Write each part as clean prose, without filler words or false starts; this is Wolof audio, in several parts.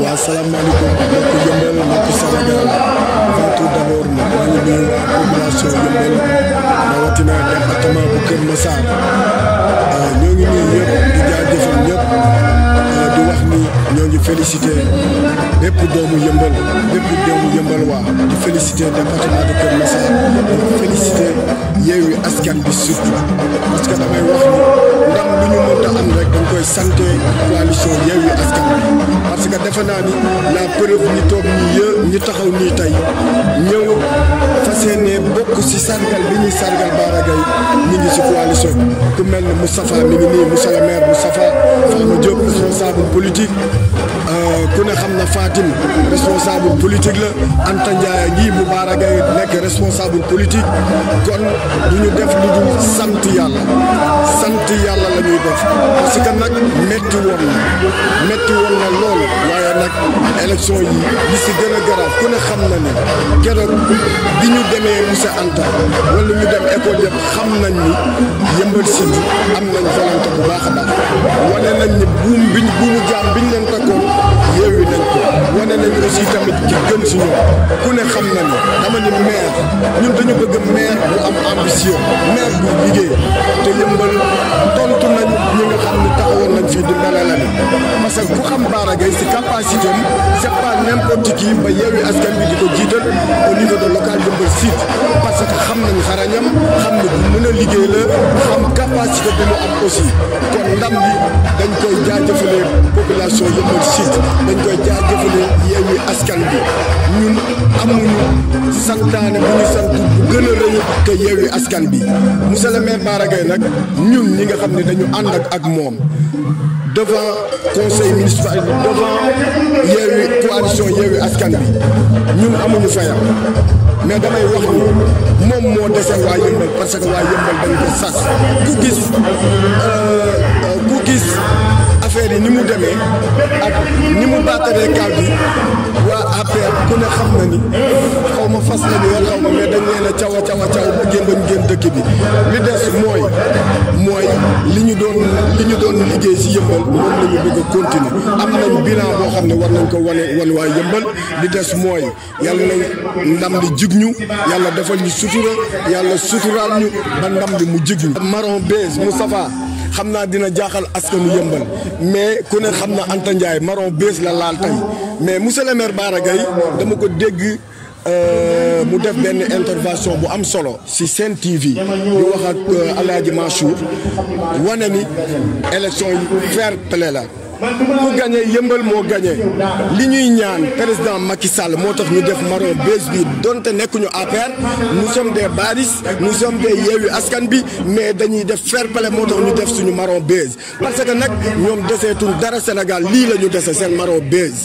Wa salaamaaleykum mbokk Yeumbeul mbokk Sénégal avant tout d'abord maa ngi nuyu population Yeumbeul rawatina département bu Kër Massar ñoo ngi nuyu ñëpp di jaajëfal ñëpp di wax ni ñoo ngi félicité bépp doomu Yeumbeul waa di félicité département de Kër Massar di félicité Yewwi Askan Wi surtout parce que damay wax ni ndam lu ñu mënta am rek dañ koy santé coalition Yewwi Askan Wi parce que defe naa ni la preuve ñi toog ñi taxaw nii tey ñëw fas yéene bokk si sargal bi ñuy sargal Bara Gaye ñu ngi si coalition ku mel ne Moustapha mi ngi nii monsieur le maire Moustapha Fama Diop responsable politique ku ne xam na Fatim responsable politique la Anta Ndiaye ngi bu Bara Gaye nekk responsable politique kon du ñu def lu dul sant yàlla la ñuy def parce que nag metti woon na lool waaye nag élection yi li si gën a garaaw ku ne xam na ne keroog bi ñu demee Moussa Anta wala ñu dem école yëpp xam nañ ni Yeumbeul Sud am nañ volonté bu baax a baax wane nañ ni buumu jaam biñ leen takkoon yeewi nañ ko wane nañ aussi tamit ci gën si ñoom ku ne xam na ni dama ni maire ñun dañu bëgg maire bu am ambition maire bu liggéey te Yeumbeul tontu nañ ñi nga xam ni taxawoon nañ fii di melalani parce que ku xam Bara Gaye si capacité am c'est pas n'importe qui ba Yewwi Askan Wi di ko jiital au niveau de local Yeumbeul Sud parce que xam nañ xarañam xam ne bu mën a liggéey la xam capacité bi mu am aussi kon ndam bi dañ koy jaajëfalee population Yeumbeul Sud dañ koy jaajëfalee Yewwi Askan Wi ñun amuñu santaane bu ñu sant bu gën a rëy que Yewwi Askan Wi monsieur le maire Bara Gaye nag ñun ñi nga xam ne dañu ànd ak moom devant conseil municipal devant Yewwi coalition Yewwi Askan Wi ñun amuñu fayam mais damay wax ni moom moo desee waa Yeumbeul parce que waa Yeumbeul dañ ko sas ku gis affaire yi ni mu demee ak ni mu baataree kaw bi waa APR ku ne xam na ni xaw ma fas la ñu xaw ma mais dañ leen a caw ba génn dëkk bi li des mooy li ñu doon liggéey si Yeumbeul moom la ñu bëgg a continuer am nañ bilan boo xam ne war nañ ko wan waa Yeumbeul li des mooy yàlla nañ ndam li jig ñu yàlla defal ñu sutura yàlla suturaal ñu ba ndam li mu jig ñu marron beige Moustapha xam naa dina jaaxal askanu Yeumbeul mais ku ne xam na Anta Ndiaye marron beige la laal tey mais monsieur le maire Bara Gaye dama ko dégg mu def benn intervention bu am solo si Sen TV di wax ak Alaaji Mansour wane ni élection yi fair play la ku gagné Yeumbeul moo gagné li ñuy ñaan président Macky Sall moo tax ñu def marron beige bi donte nekkuñu APR nous sommes des baristes nous sommes des Yewwi Askan Wi mais dañuy def fair play moo tax ñu def suñu marron beige parce que nag ñoom deseetuñ dara Sénégal lii la ñu dese seen marron beige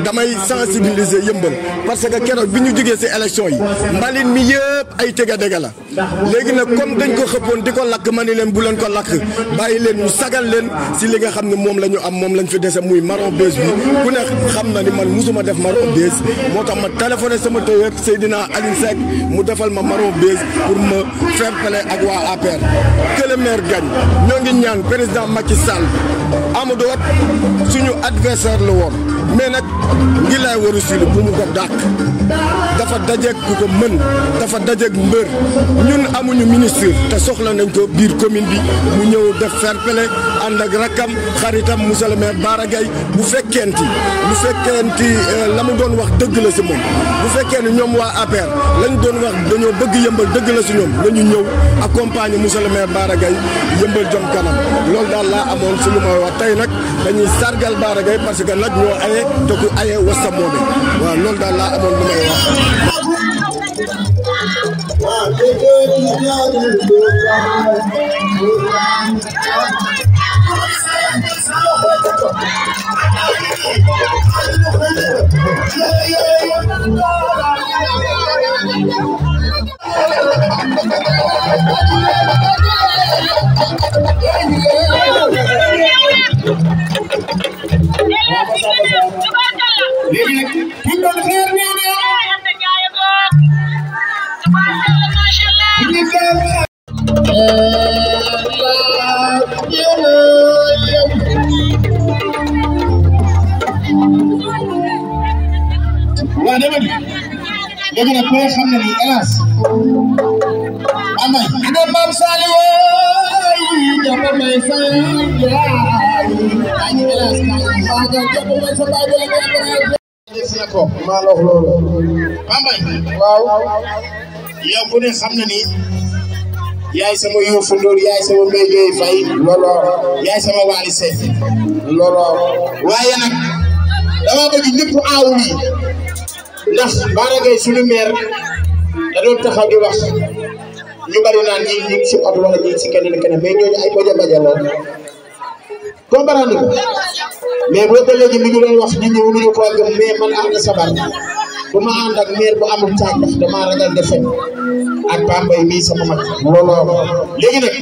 damay sensibiliser Yeumbeul parce que keroog bi ñu jógee si élection yi mbalit mi yëpp ay tega la léegi nag comme dañ ko xëppoon di ko lakk ma ni leen bu leen ko lakk bàyyi leen ñu sagal leen si li nga xam ne moom la ñu am moom lañ fi dese muy marron beige bi ku ne xam na ni man musuma def marron beige moo tax ma téléphoné sama tailleur Seydina Aline Seck mu defal ma marron beige pour ma fair play ak waa APR que le maire gagne ñoo ngi ñaan président Macky Sall Amadou Wat suñu adversaire la woon mais nag ngi laay waru sili bu mu ko dàq dafa dajeeg ku ko mën dafa dajeeg mbër ñun amuñu ministre te soxla nañ ko biir commune bi mu ñëw def fair play ànd ak rakkam xaritam monsieur le maire Bara Gaye bu fekkenti la mu doon wax dëgg la si moom bu fekkee ni ñoom waa APR lañ doon wax dañoo bëgg Yeumbeul dëgg la si ñoom nañu ñëw accompagner monsieur le maire Bara Gaye Yeumbeul jom kanam loolu daal laa amoon si lu may wax tey nag dañuy sargal Bara Gaye parce que nag ñoo aye te ku aye wasa moome waaw loolu daal laa amoon lu may wax léegi nag Wah, dama ni. Léegi nag ku ne xam na ni hélas. Amay. Ina Mam Sali woy. Jàpp may sa yaay. Ay hélas kay. Faga jàpp may sa baay la ko. Def na ko. Maa la wax loolu. Amay. Waaw. Yow ku ne xam na ni. Yaay sama Youssou Ndour yaay sama Mbaye Gueye Faye. Lolo. Yaay sama Wally Seck. Lolo. Waaye nag dama bëgg ñëpp aawul yi. Ndax Bara Gaye suñu maire da doon taxaw di wax ñu bari naan ñi ñu ci oto wala ñi ci keneen mais ñooñu ay baja la comprendre ko mais boo ba léegi mi ngi doon wax nit ñi mënuñu ko gëm mais man am na sabar bu ma ànd ak maire bu amul taaj ndax dama ragal defe ak Bambey mii sama mag looloo léegi nag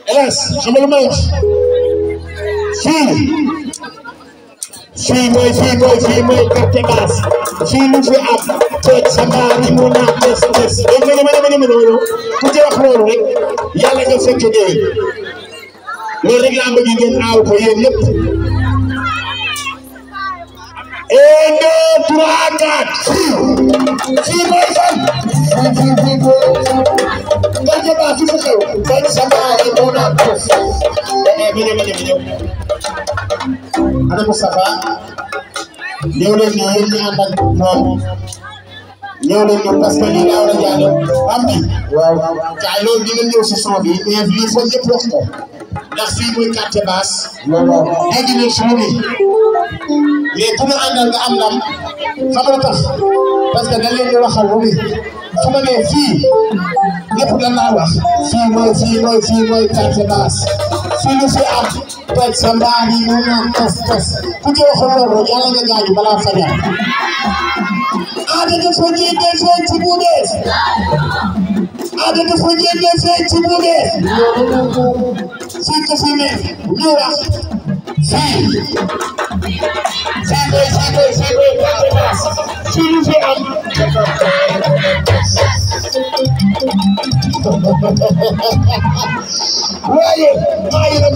hélas xam nga lu may wax fii mooy carte base fii lu fi am toj sa mbaari mu naan des léegi ku ci wax loolu rek yàlla nga fekk dee loolu rek laa bëgg ngeen aaw ko yéen ñëpp 1 2 3 4 fii mooy fan carte base fi xew toj sa mbaari mu naan des ñëw ana Moustapha ñëw leen ni yéen ñi ànd ak moom ñëw leen ni parce que lii laa war a jaale am bi waaw kaay loolu dina ñëw si son bi mais lii foog ñëpp wax ko ndax fii mooy carte basse léegi nag suñu ni mais ku ñu àndal nga am ndam xam nga tax parce que dañ leen di waxal lu ni su ma nee fii ñëpp dañ laa wax fii mooy carte basse fii lu fi am toj sa mbaar yi mu naan tos ku ci waxoon loolu yàlla nga gaañu balaa fajar Ada dafa jéem feeñ ci bu dee Ada dafa jéem feeñ ci bu dee fii ko fi ne ñu wax fii carte basse fii lu fi am waaye maa ngi leen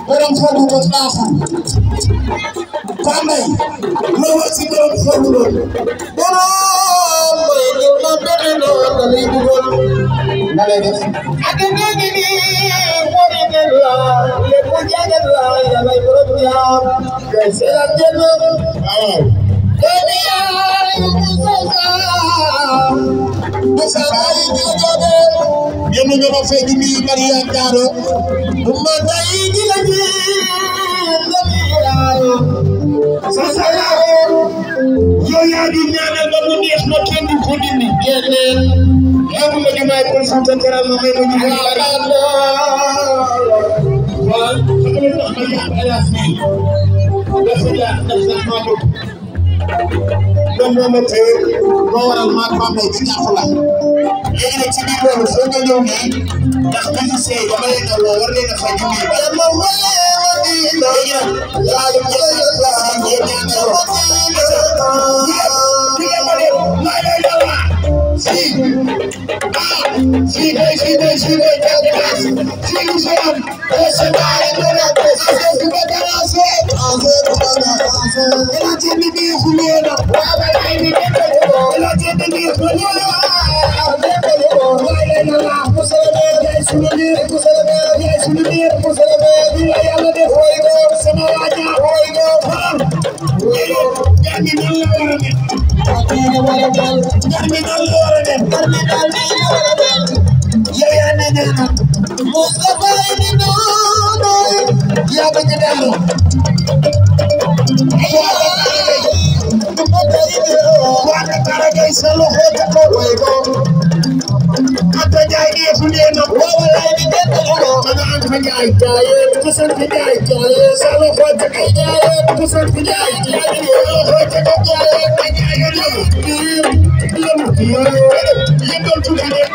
borom foofu ko baaxul Bambey loo wax ci borom foofu loolu borom mooy ñëw na benn noor da lay dugal na lay def ak léegi nii wari na la lépp jagal la yàlla borom ñaam ngay seet jënd waaw doomi yaay Mustafa yi di jobe yéen nga ma fay di nuyu Maria Caro bu ma day di la ji doomi yaay yow yaa di ñaanal ba mu neex ma kenn du ko dindi génneel yóbbu ma jumaay pour sant teral ma may ma ñu waaw xam nga wax ma yaa alaas bi dafa yaa ndax ma bëgg moom moo ma téye moo waral maa Bambey di ñàkk la léegi nag ci biir loolu soo nga ñëw nii ndax musicien yi dama leen a woo war leen a fay junni ba ma léegi nag yaa ngi jël place yi ngeen ñaanal maa lay dawa fii carte basse fii lu fi am sa baay ko na ko ku ba daraase ila jëndi bi xuleena waaw ay ni ko ila jëndi bi xuleena waaye la la musalama yaay sunu biir musalama bi la yàlla def way ko sama waaja way ko garmi nan la war a def garmi nan la war a def yow yaa ne nee na Moustapha ni noonu yaa bëgg dellu waa Bara Gaye sa loxo te ko way ko Anta Ndiaye ni fu nee na waaw lay ni den ko mana Anta Ndiaye jaaye ko sant Ndiaye jaaye sa loxo te ko jaaye ko sant Ndiaye jaaye loxo te ko jaaye Ndiaye yëngal tuuti rek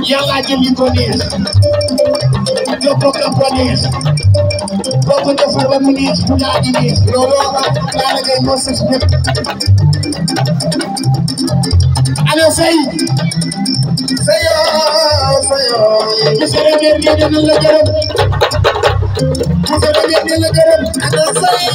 Yalla jëli ko neex joko ko neex boko defal ba mu neex mu daal di neex loolu daal ngay mo sax ñep ana say monsieur le maire de la gërëm monsieur le maire de la gërëm ana say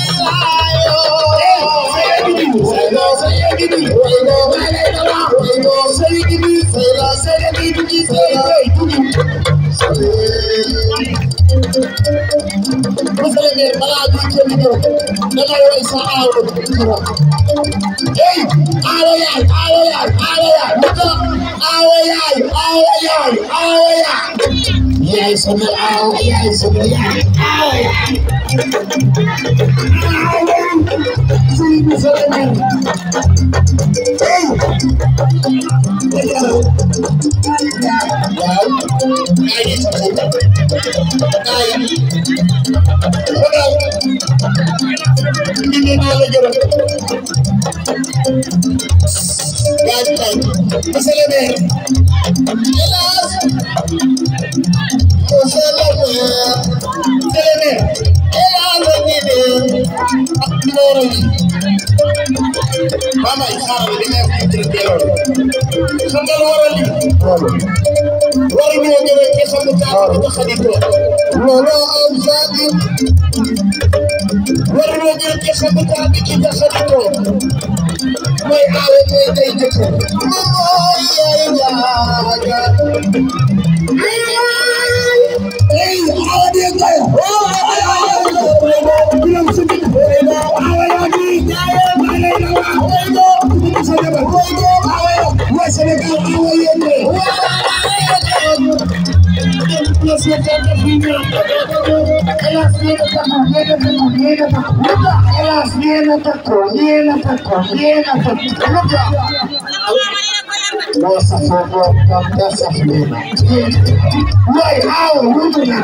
Nossa, favor, dessa flema. Vai, ao, muito bem.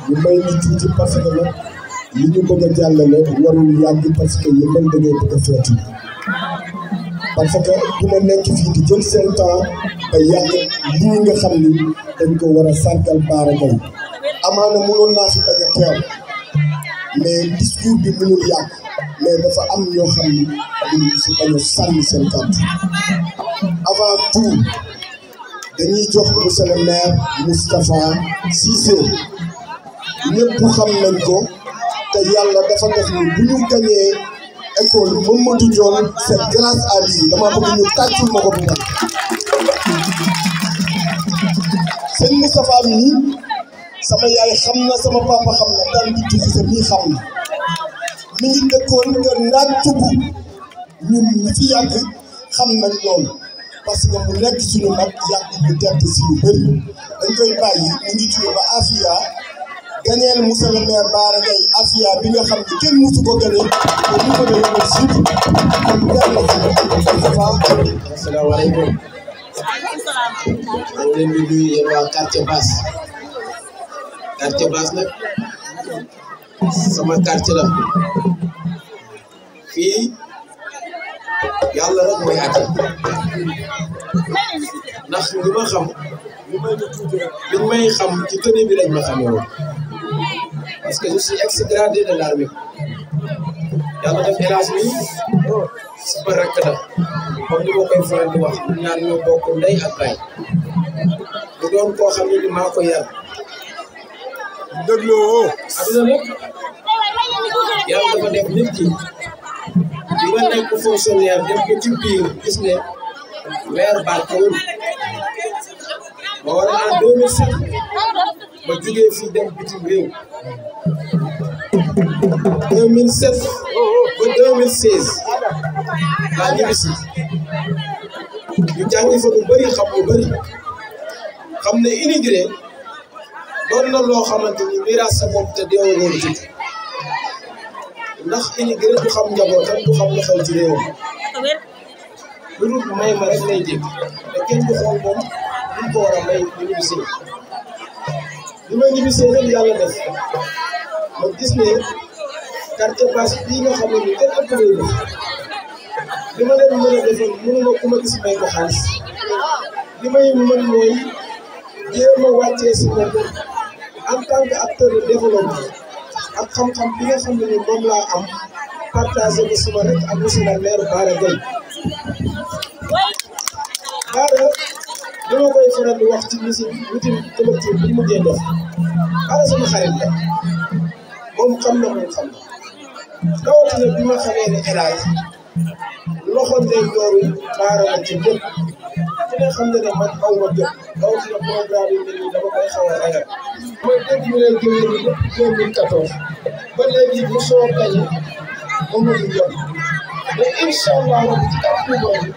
ñu may ñu tuuti parce que nag li ñu bëgg a jàllale warul yàgg parce que yëppal dañoo bëgg a feeti parce que du ma nekk fii di jël seen temps ba yàgg lii nga xam ni dañ ko war a sargal Bara Gaye amaana mënoon naa fi bañ a teew mais discours bi mënul yàgg mais dafa am ñoo xam ni dañu si bañ a sànni seen kàddu avant tout dañuy jox monsieur le maire Moustapha Cissé ñëpp xam nañ ko te yàlla dafa def ni bu ñu gañee école Mamadou Dione c'est grâce à lui dama bëgg ñu tàccul ma ko bu baax sëñ Moustapha mii sama yaay xam na sama papa xam na daan di tuxu sa mii xam na mi ngi dëkkoon kër ndaaj tubu ñun ñi fi yàgg xam nañ loolu parce que mu nekk suñu mag yàgg ñu tedd si lu bëri dañ koy bàyyi mu ngi jóge ba Afia gagneel monsieur le maire Bara Gaye Afia bi nga xam ne kenn musu ko gagné au niveau de l'école sud kon yàlla asalaamaaleykum maa ngi leen di nuyu yéen waa quartier Basse nag sama quartier la fii yàlla rek mooy àtte ndax li ma xam liñ may xam ci tenue bi lañ ma xamee woon parce que je suis ex-gradé de l'armée yàlla def élage bi sama rakk la comme ni ma koy faral di wax ñaar ñoo bokk ndey ak baay mu doon koo xam ne ni maa ko yar dégloo aduna nag yàlla dafa def nit ki di nga nekk fonctionnaire dem ko ci biir gis ne weer barkewul ma war a en 2007 ma jugee fii dem bitim réew 2007 ba 2016 laa ñibbisi ñu jàngi fa lu bëri xam lu bëri xam ne immigré doon na loo xamante ni miraas sa bopp te deewoo woon jug ndax immigré du xam njabootam du xam lu xew ci réewam lu dul may ma rek lay dégg te kenn du xool moom duñ ko war a may ñu ñibbisee li may ñibbisee rek yàlla def ma gis ne quartier Basse bii nga xam ne ni kenn ëpp lay def li ma leen mën a defal mënuma ku ma gis may ko xaalis li may mën mooy jéem a wàccee si bopp en tant que acteur de développement ak xam-xam bi nga xam ne ni moom laa am partagé ko suma rek ak monsieur le maire Bara Gaye Bara dama koy faral di wax ci meeting collectif bi mu mujjee def Bara sama xarit la moom xam na rawatina bi ma xamee ne élage loxo ndey jooru Bara la ci lépp ku ne xam ne ne man aw ma jot rawatina programme yi mel ni dama koy xaw a ragal mooy dégg ñu leen génne ni depuis 2014 ba léegi bu soo gañe Mamadou Dione mais incha allah rabbi ci kàddu boobu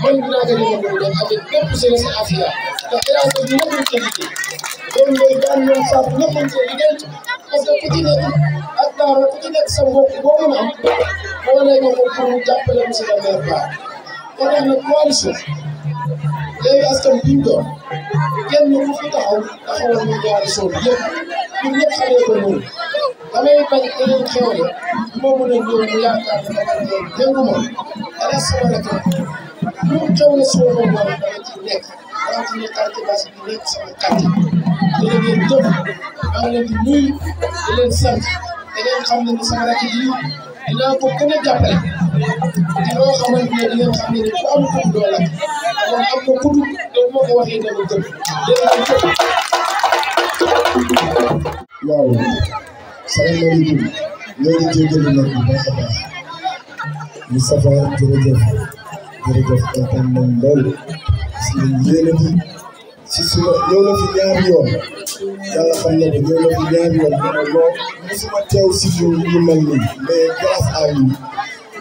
man dinaa gën a Mamadou Dione avec bépp jeunesse Afia te xëy na ñëpp ñu ci liggéey loolu mooy daan ñoom Fatou ñëpp ñu ci liggéey parce que ku ci nekk ak daara ku ci nekk sa mbokk boo mën a am boo lay nga ko pour mu jàppale monsieur le maire Ba kon nag nag coalition léegi askan bi ñu doon kenn ku fi taxawal ñu coalition bi yëpp ñun ñëpp xamee ko noonu damay bañ keneen xewle moo mën a ñëw mu yaakaar ne dama ñëw jëngu ma dara sama rek ñu xew na soo ko moom dama ci nekk dama ci nekk quartier basi bi nekk sama quartier dina ngeen jëf maa ngi leen di nuyu di leen sant da ngeen xam ne ni sama rakk ji dinaa ko gën a jàppale ci loo xamante ne di ngeen xam ne ni ku am kutu doo la moom am na kutu te moo ko waxee dama gëm waaw salaamaaleykum ñoo ngi jégalu nag bu baax a baax Moustapha jërëjëf kontaan nañ lool si yéene bi si suma ñëw na fi ñaari yoon yàlla xam na ko ñëw na fi ñaari yoon dama loo musuma teew si ñu mel nii mais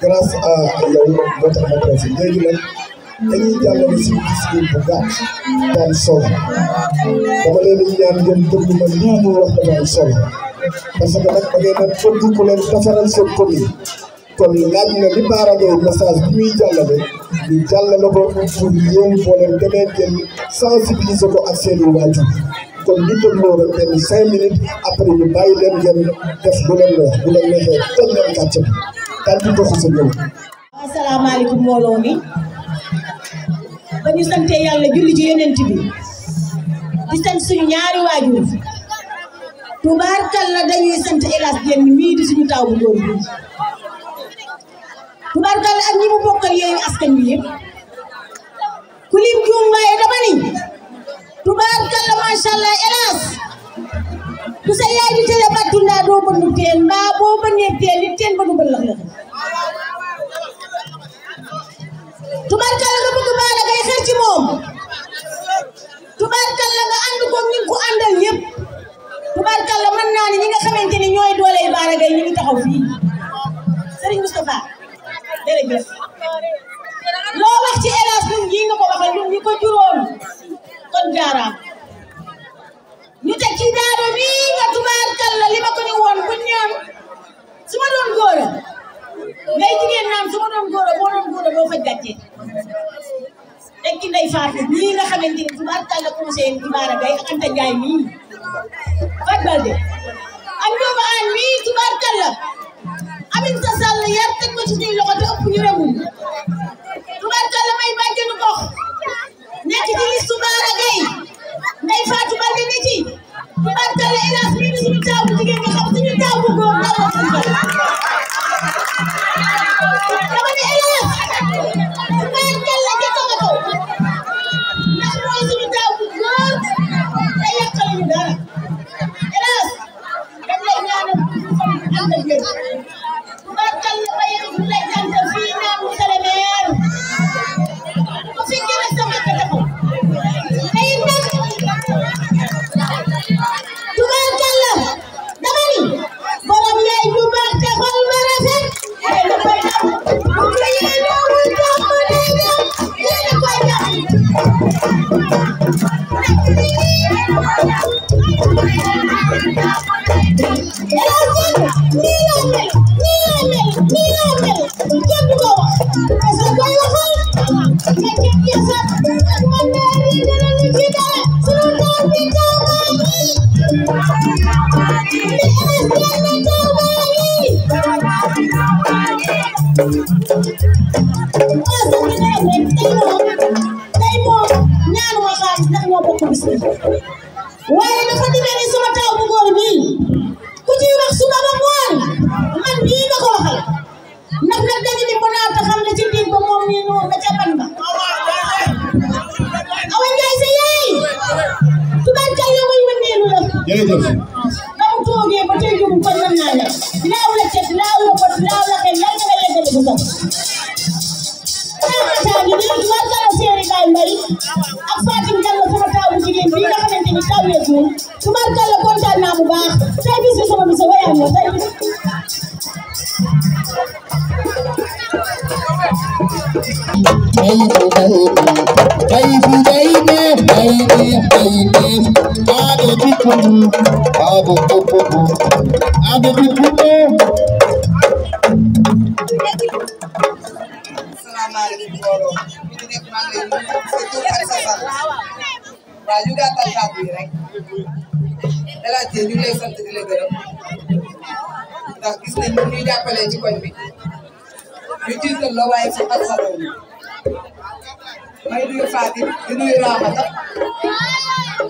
grâce à yow moo tax ma teew si léegi nag dañuy jàllale si discours bu gàtt am solo dama leen di ñaan ngeen déglu ma ñaanu wax dafa am solo parce que nag da ngeen a bëgg ku leen defaral seen commune kon laaj na li Bara Gaye message bi muy jàllale ñu jàllale ko pour yéen boo leen demee ngeen sensibiliser ko ak seen i waajur kon ñu dégloo rek benn 5 minutes après ñu bàyyi leen ngeen def lu leen neex bu leen neexee toj leen kàcce bi daal di doxu sa ñëw. asalaamaaleykum mbooloo mi ba ñu sante yàlla julli ci yonent bi di sant suñu ñaari waajur tubaarkalla dañuy sant Elas Diène mii di suñu taw bu góor bi tubaarkalla ak ñi mu bokkal yooyu askan wi yëpp ku lim juum waaye dama ni tubaarkalla macha allah Elas ku sa yaay di tere battu ndaa doo bëndu teen mbaa boo bënnee teen li teen ba du bëllax la tubaarkalla nga bëgg Bara Gaye xel ci moom tubaarkalla nga ànd ko ñu ko àndal ñëpp tubaarkalla mën naa ne ñi nga xamante ni ñooy dooley Bara Gaye ñu ngi taxaw fii Serigne Moustapha jërëjëf loo wax ci Elas ñun ñii nga ko waxal ñun ñi ko juróom kon jaaraam ñu teg ci daaro bii nga tubaarkalla li ma ko ni woon bu ñaan su ma doon góor ngay jigéen naan su ma doon góor boo doon góor doo fa gàcce teg ci Ndeye Fatou ñii nga xamante ni tubaarkalla conseil ci Bara Gaye ak Anta Ndiaye mii Fatou Balde ak ñoom aan mii tubaarkalla Amin sa Sall yar teg ko ci suñuy loxo te ëpp ñu remul tubaarkalla may bàjjenu gox nekk ci liste Bara Gaye Ndeye Fatou Balde ne ci tubaarkalla Elas mii di suñu taaw bu jigéen nga xam suñu taaw bu góor dara dama ne Elas tubaarkalla ca kaw a kaw ndax mooy suñu taaw bu góor te yàqal ñu dara Elas dañ lay ñaanal fan ànd ak yéen tubaarkalla ba yéen ñu lay jantal fii naan monsieur le maire bu fekkee nag sa mbokk taxaw tey nag tubaarkalla dama ni borom yaay bu baax te xol ba rafet yéen a koy def bu ko yéen a wul jàmm day dem yéen a koy def Elas nii laa mel kenn du ko wax parce que koy waxal nga kenn yasat ak man maire yi dina li ci dara sunu taw bi taw baa ngi tey moom ñaanuma xaalis ndax ñoo bokk bis waaye dafa dina ni sama taw bu góor bii ku ci wax suba ba ngoon man bii nga ko waxal ndax nag dañu ni ko naata xam ne ci biir ba moom nii noonu ba ca ban ba Awa Ndiaye sa yaay tubaarkalla muy wëndeelu la jërëjëf ba mu toogee ba tey jógu kon mën naa la laaw la cet laaw la bot laaw la xel yàlla nga yeggale bu sax taa ngi nii tubaarkalla seeri baay mbay ak Fatim Diallo sama taawu jigéen bii nga xamante ni taw yeegul tubaarkalla kontaan naa bu baax tey bis bi sama bisa wayaan waaw ñu gàttal kàddu yi rek El Hadj ñu ngi lay sant di la gërëm ndax gis nañ ñu ñuy jàppalee ci koñ bi ñu jiital la waaye fu ak sa doom may nuyu Fatim di nuyu Ramata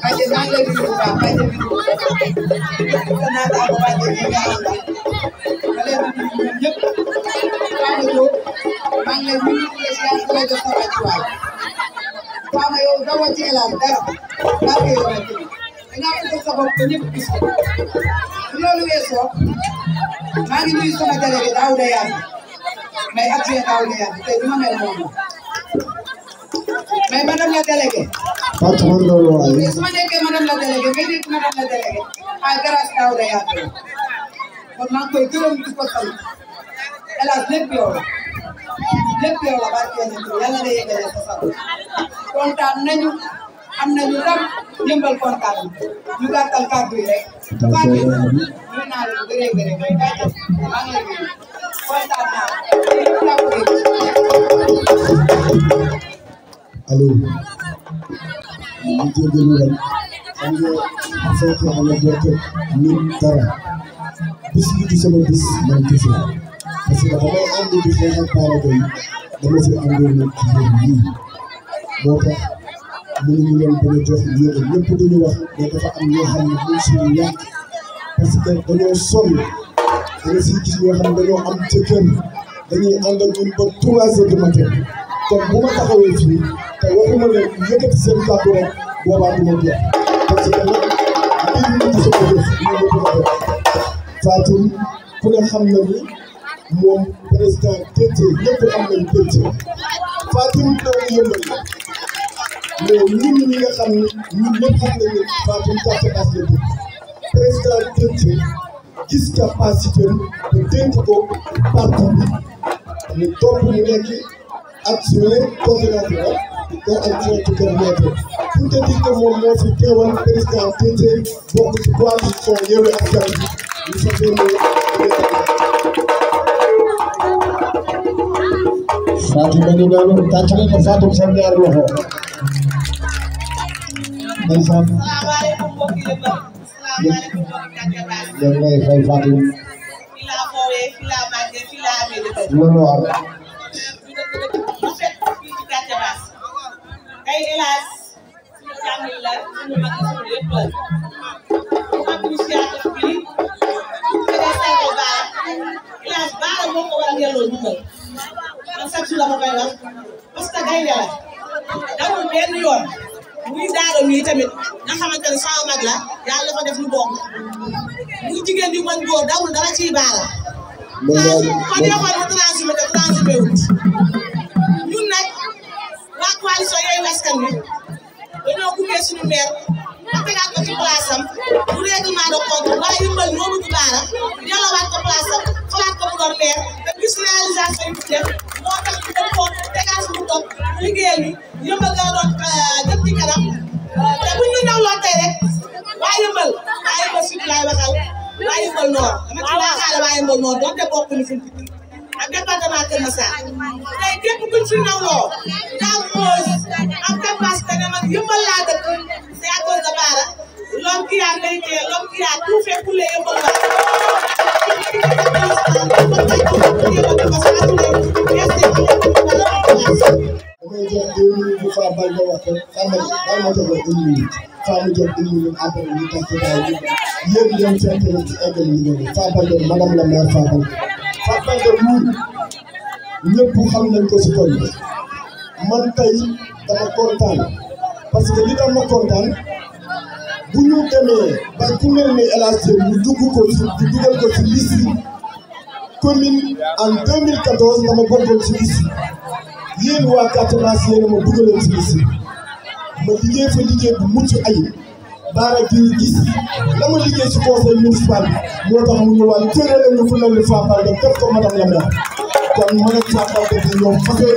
Badji maa ngi lay nuyu bu baax Badji bi sa naataango Badji yi nga àndal ma leen di nuyu ñun ñëpp Fama Diop maa ngi lay nuyu di la ziar di la jox sa wàccuwaay Fama yow dawoo ci El Hadj dara maa ngi lay nuyu da ngaa ko sa bopp ba ñëpp gis ko bu loolu weesoo maa ngi nuyu sama délégué Daouda Yane mais adjoint Daouda Yane tey du ma mel noonu mais madame la déléguée. mais su ma nekkee madame la déléguée ngay nekk madame la déléguée ah grâce Daouda Yane kon maa ngi koy gërëm di ko sant El Hadj lépp yow la barke yàlla na yeggalee sa sant kontaan nañu am nañu tam yëmbal kontaan ñu gàttal kàddu yi rek Fatou ñu naa la gëree maa ngi lay nuyu kontaan naa allo ñu jégalu rek xam nga fekkee am na dootoo nit dara bis bi du sama bis man kese parce que damay ànd di xeex ak parents yi dama si àndoon nag ci yéen ñii moo tax mënuñu leen bañ a jox yéen ñëpp dañu wax mais dafa am ñoo xam ne ñun suñu yàq parce que dañoo sonn da nga siy gis ñoo xam ne dañoo am ca kër dañuy ànd ak ñun ba 3 heures du matin kon bu ma taxawee fii te waxuma ne yëkkati seen kàddu rek boobaa du ma jeex parce que nag lii ñu ngi sama def ñu ngi ko def Fatou ku ne xam na ni moom président Tété ñëpp xam nañu Tété Fatou doomu yëmbal la mais ñun ñi nga xam ne ñun ñëpp xam nañu ne Fatou carte base la dugg président Tété gis capacité de dénk ko parti bi ñu topp mu nekk adjoint coordinateur te adjoint coordinateur pour te dire que moom moo fi teewal président Tété bokk ci coalition Yewwi Askan Wi ñu fa Fatou ma ngi noonu tàccale ko Fatou sa ñaari loxo day Fatou yow ngay fay Fatou loolu waaw ay hélas suñu jàngal la suñu mag suñu lépp la am initiative bi da sayto baara hélas baara moo ko war a delloo dugal man chaque jour dama koy wax parce que gaynde la dawul benn yoon muy daaro mii tamit nga xamante ne sama mag la yàlla dafa def lu bokk muy jigéen bi mën góor dawul dara ciy baara ko neexoon mu transhumé te transhumé wut ñun nag waa coalition Yewwi Askan Wi dañoo gunge suñu maire ba tegaat ko ci place am bu règlement de compte waaye yëmbal moo bëgg baara delloowaat ko place am xalaat ko mu doon maire te gis réalisation yi fi def moo tax ñu dem ko tegaat suñu topp liggéeyal bi yëmbal nga doon jëm ci kanam te buñ ñu nawloo tey rek waa yëmbal sud laay waxal waa yëmbal nord dama ci waxaale waa yëmbal nord doonte bokkuñu fi ak département Kër Massar tey képp kuñ fi nawloo daa pose am capacité ne man yëmbal laa dëkk c'est à cause de Bara l'homme qui a mérité l'homme qui a tout fait pour les yëmbal waa damay jox 2 minutes bu Fapal Balde wax ko Fapal ma jox la 1 minute Fapal jox 1 minute après ñu tax ci daal yéen ñoom fekk na ci eggal ñu ne Fapal de madame la maire Fapal de ñun ñëpp xam nañ ko si koñ man tey dama kontaan parce que li tax ma kontaan bu ñu demee ba ku mel ni El Hadj ñu dugg ko ci dugal ko ci liste commune en 2014 dama bokkoon ci liste yéen waa Casamance yéen a ma dugaloon ci liste ma liggéey fa liggéey bu mucc ayib Bara Gueye gis la ma liggéey ci conseil municipal moo tax mu ñëwaat tërale ñu fu mel ni Fapal de def ko madame la maire kon mën a Fapal de bi ñoom fasoo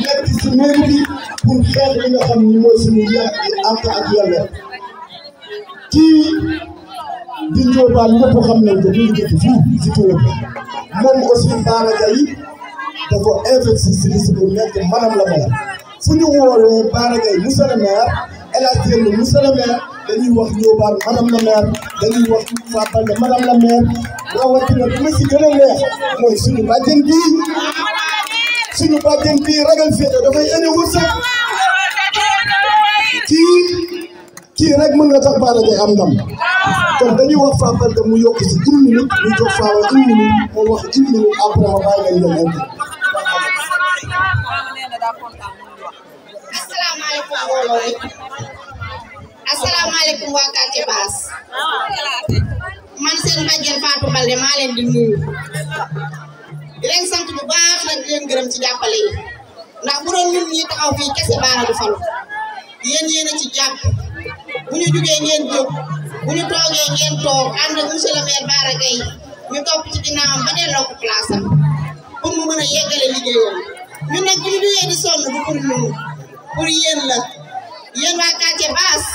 nekk ci mairie bi pour xeex li nga xam ni mooy suñu yàq àq ak yàlla kii di Ndiobane ñëpp xam nañ ko ñu ngi dëkk fii ci Touré moom aussi Bara Gueye dafa investir ci liste bu nekk madame la maire fu ñu woowee Bara Gueye monsieur le maire El Hadj Dieng monsieur le maire dañuy wax Ndiobane madame la maire dañuy wax Fapal de madame la maire rawatina bi ma si gën a neex mooy suñu bàjjen bii ragal féete dafay indi wërsëg kii rek mën nga tax Bara Gueye am ndam kon dañuy wax Fapal de mu yokk si 1 minute ñu jox Fapal 1 minute moo wax 1 minute après ma bàyyi leen ngeen indi. asalaamaaleykum mbooloo mi asalaamaaleykum waa quartier Basse man seen bàjjen Fatou Balde maa leen di nuyu di leen sant bu baax nag di leen gërëm ci jàppale yi ndax bu doon ñun ñi taxaw fii kese Bara du falu yéen yéen a ci jàpp bu ñu jugee ngeen jóg bu ñu toogee ngeen toog ànd ak monsieur le maire Bara Gueye ñu topp ci ginnaawam ba delloo ko place am pour mu mën a yeggale liggéeyam ñun nag bu ñu jugee di sonn du pour ñun pour yéen la yéen waa quartier Basse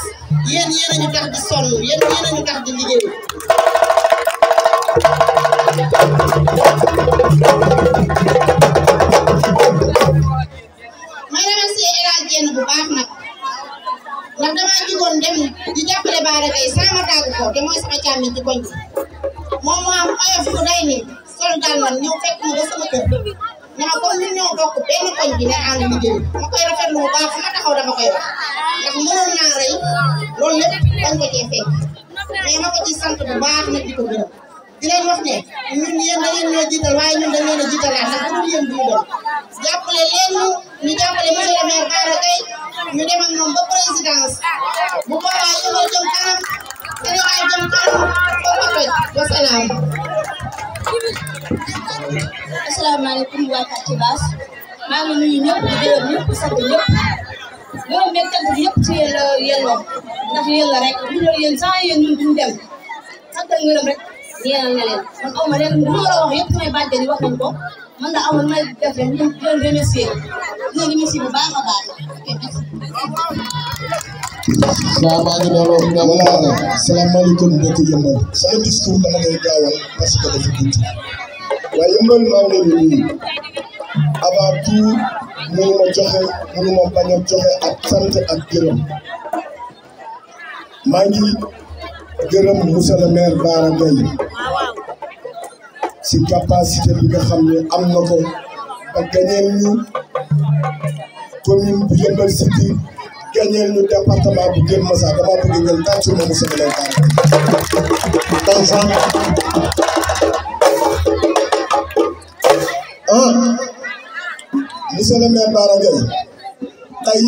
yéen yéen a ñu tax di sonn yéen yéen a ñu tax di liggéey. may remercier El Hadj Dieng bu baax nag ndax damaa jigoon dem di jàppale Bara Gueye sama tàggu ko te mooy sama càmmiñ ci koñ bi moom moo am oyof bu day ni sol dàllam ñëw fekk ma ba sama kër ne ma comme ñun ñoo bokk benn koñ bi ne ànd liggéey ma koy rafetlu bu baax fu ma taxaw dama koy wax ndax mënoon naa rey loolu lépp dañ ko cee fekk mais ma ko ci sant bu baax nag di ko gërëm di leen wax ne ñun yéen da ngeen ñoo jiital waaye ñun dañ leen a jiitalaat ndax bu dul yéen du ñu dem jàppale leen ñu jàppale monsieur le maire Bara Gueye ñu dem ak moom ba présidence bu boobaa yëngal jëm kanam Sénégal jëm kanam ba ko toj wasalaam. asalaamaaleykum waa quartier Basse maa ngi nuyu ñëpp di gërëm ñëpp di sant ñëpp gërëm nekk sant yëpp ci yéen la yelloo ndax yéen la rek bu dul yéen sans yéen ñun duñ dem sant ak ngërëm rek ñeenal na leen man aw ma leen lu ma war a wax yëpp samay bàjjen yi wax nañ ko man nga amul may def rek ñu leen remercier ñu remercier bu baax a baax. salaamaaleykum mbokki Yeumbeul sama discours dama koy gaawal parce que dafa gudd waaye Yeumbeul maa ngi leen di nuyu avant tout mënu ma bañ a joxe ak sant ak gërëm maa ngi gërëm monsieur le maire Bara Gueye si capacité bi nga xam ne am na ko ba gañeel ñu commune bu Yeumbeul City gañeel ñu département bu Kër Massar dama bëgg ngeen tàccu ma monsieur le maire monsieur le maire Bara Gueye tey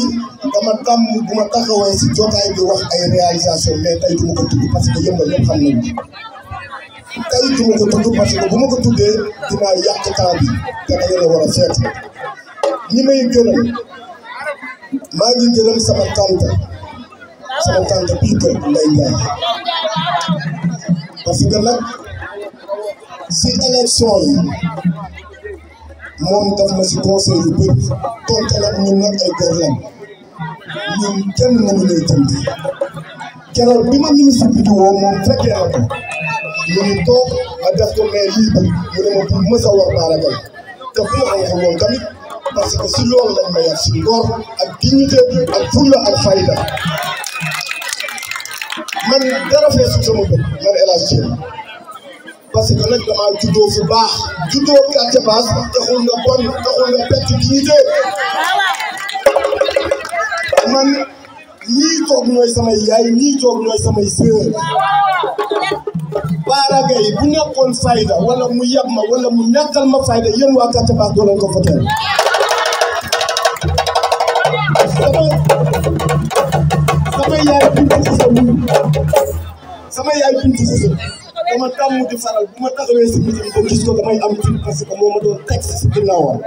dama tàmm bu ma taxawee si jotaay bi wax ay réalisation mais tey du ma ko tudd parce que Yeumbeul ñëpp xam nañu tey du ma ko tudd parce que bu ma ko tuddee dinaa yàq temps bi te da ngeen a war a seet ñi may gërëm maa ngi gërëm sama tante bii kër Ndeye Ndiaye parce que nag si élection yi moom daf ma si conseil yu bëri tonte nag ñun nag ay góor lañ ñun kenn nañu lay tënk keroog bi ma ministre bi di woo moom fekkee na ko ñu ngi toog ma def ko mais lii bi mu ne ma pour mës a war Bara Gueye te fu ma waxul woon tamit parce que si loolu lañ ma yar si ngor ak dignité ak fulla ak fayda man dara feesu sama bët man El Hadj Dieng parce que nag damaa juddoo fu baax juddoo quartier Basse taxul nga bon taxul nga perte dignité man ñii toog ñooy samay yaay ñii toog ñooy samay sœur Bara Gueye bu nekkoon fayda wala mu yab ma wala mu ñàkkal ma fayda yéen waa quartier Basse doo leen ko voter sama yaay Bintu Xuso dama tàmm di faral bu ma taxawee si meeting ba gis ko damay am fit parce que moo ma doon teg si ginnaawam.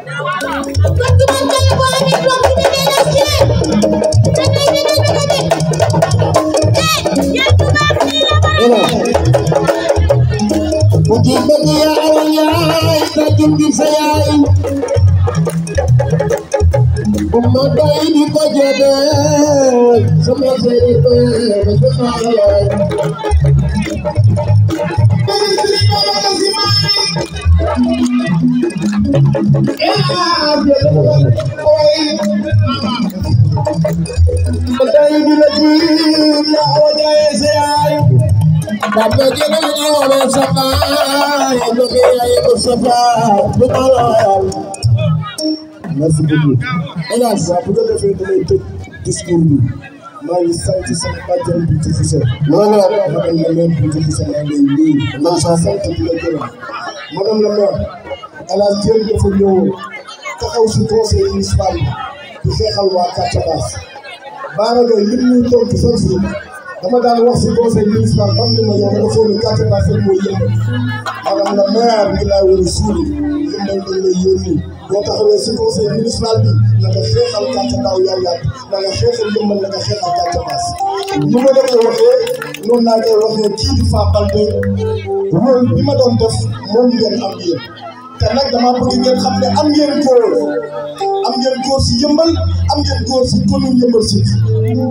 bëgg yaay yaay sa jumbi sa yaay ma doy di ko jebe sama sere be sama yaay merci beaucoup. Hélas, bu ko defee damay tëj discours bi maa ngi sant sama bàjjen bi ci Cissé. madame la maire bi ci Cissé maa ngi lay nuyu. maa ngi sant di la gërëm. madame la maire Hélas Diène dafa ñëw taxaw si conseil municipal bi di xeexal waa Casamance. Bara Gaye lim ñuy tontu chaque jour dama daan wax si conseil municipal bam ni ma yow dafa foog ne Casamance rek mooy yëngal. madame la maire ngi laa war a suuli yëngal dañ lay yónni. boo taxawee si conseil municipal bi na nga xeexal Casamance yàlla na nga xeexal yëmbal na nga xeexal Casamance. nu ma la koy waxee noonu laa koy waxee kii di Fapal Balde rôle bi ma doon def moom ngeen am yéen te nag damaa bëgg ngeen xam ne am ngeen góor si yëmbal am ngeen góor si commune Yëmbal Sud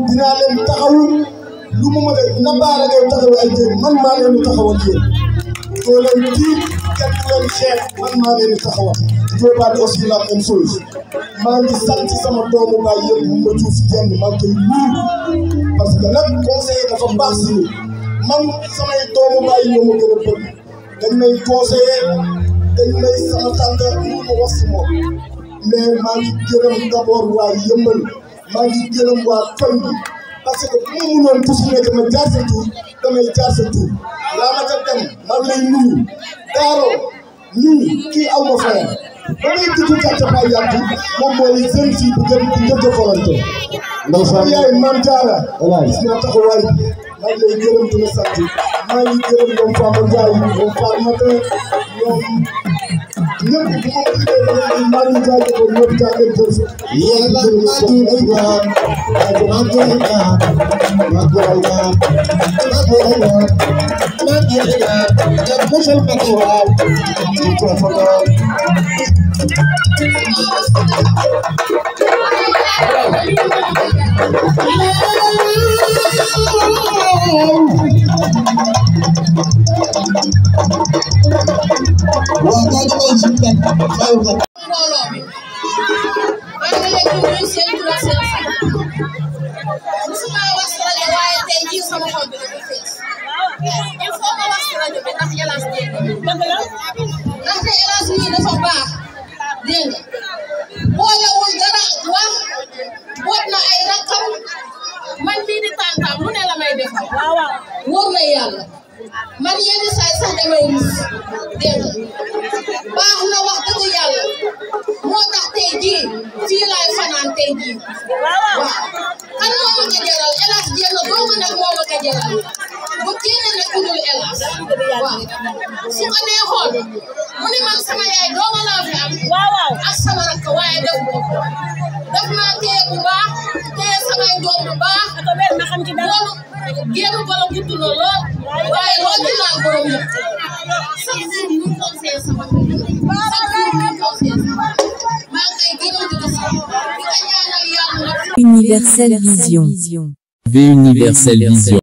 dinaa leen taxawul lu mu mën a na Bara Gaye taxawee ay jéem man maa leen di taxawal yéen doo leen tiit kenn du leen xeex man maa leen di taxawal. Diobane aussi la même chose maa ngi sant sama doomu baay yëpp mu ma juuf jenn maa ngi koy nuyu parce que nag conseiller dafa baax si man samay doomu baay ñoo ma gën a bëgg dañ may conseiller dañ may sama tànta ñu ma wax si moom mais maa ngi gërëm d'abord waa Yëmbal maa ngi gërëm waa koñ bi parce que bu ma mënoon bu su nekk ma jaar sa tur damay jaar sa tur laa ma ca dem maa ngi lay nuyu Daaro nii kii aw ma fayal ba ngay dugg Casamance yàgg moom mooy seen fii bu gën bu njëkk a volonté. ndax sama yaay Mame Diarra. gis naa taxawaay bi maa ngi lay gërëm di la sant maa ngi gërëm ñoom Fama Ndiaye ñoom Fama Matin ñoom ñëpp bu ma tuddee maa ngi jaajëfal ñëpp jaajëfal. yàlla maa ngi lay ñaan maa ngi lay ñaan maa ngi lay ñaan maa ngi lay ñaan nga musal ma ko waaw ci ko fa doon. dégg nga boolewul dara wax boot na ay rakkam man mii di tàntaam lu ne la may defal wóor na yàlla man yenn saay sax damay rus dégg nga baax na wax dëgg yàlla moo tax tey jii fii laay fanaan tey jii waaw kan moo ma ko jaral Hélas Diène dong nag moo ma ko jaral bu kenn nag ku dul Hélas waaw su ko neexoon mu ne man sama yaay dong laa fi am ak sama rakk waaye def ko daf maa téye bu baax téye samay doom bu baax loolu génn bala gudd na lool waaye loolu dinaa borom yëpp chaque jour ñu conseillé sama chaque jour ñu conseillé sama maa ngi koy gërëm di ko sant di ko ñaanal yàlla. Universel Vision.